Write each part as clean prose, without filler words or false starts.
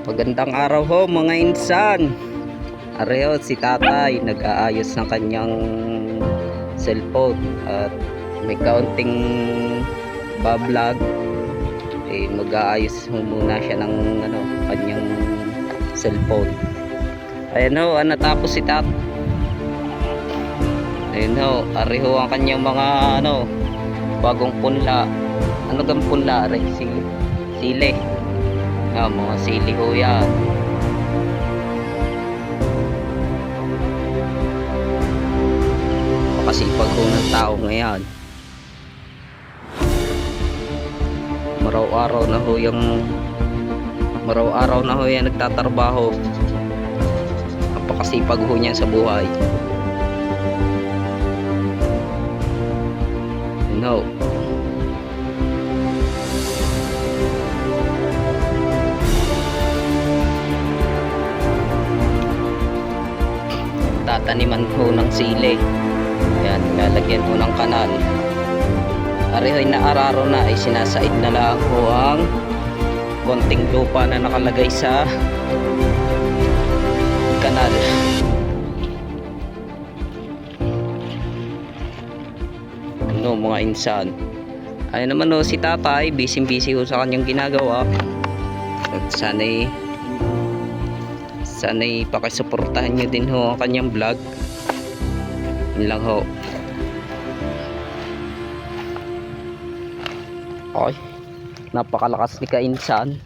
Magandang araw ho mga insan. Areo si tatay nag-aayos ng kanyang cellphone at may kaunting bablog. Mag-aayos muna siya ng kanyang cellphone. Ayan ho, natapos si tat. Ayan ho, areho ang kanyang mga bagong punla. Ano gang punla? Sili. Mga sili ho yan. Makasipag ho ng tao ngayon. Maraw-araw na ho yan nagtatrabaho. Napakasipag ho niya sa buhay. You know, tataniman ho ng sili. Yan, lalagyan ho ng kanal. Arehoy na araro na ay sinasaid na lang ho ang konting lupa na nakalagay sa kanal. Mga insan. Ayun naman ho si tatay, busy ho sa kanyang ginagawa. At sana'y pakisuportahan nyo din ho ang kanyang vlog. Yun lang ho. Ay, napakalakas ni kainsan.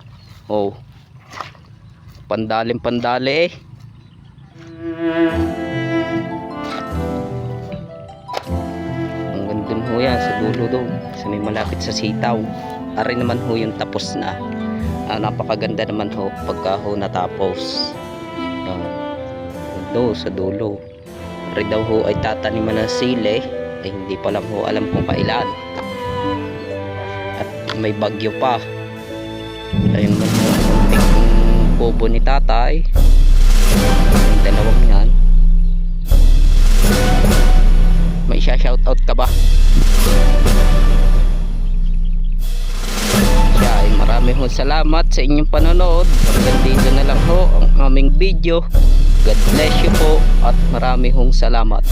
Oh, pandali hanggang dun ho yan sa dulo doon sa may malapit sa sitaw. Ari naman ho yung tapos na. Napakaganda naman ho pagka ho natapos. Do sa dulo. Ari daw ho ay tataniman ng sili, ay hindi pa lang ho alam kung kailan. At may bagyo pa. Ayun man ho ang kubo ni tatay. Yung dalawang yan. May shoutout ka ba? Siya ay marami ho salamat sa inyong panonood. Hanggang dito na lang ho ang aming video. God bless you po at marami hong salamat.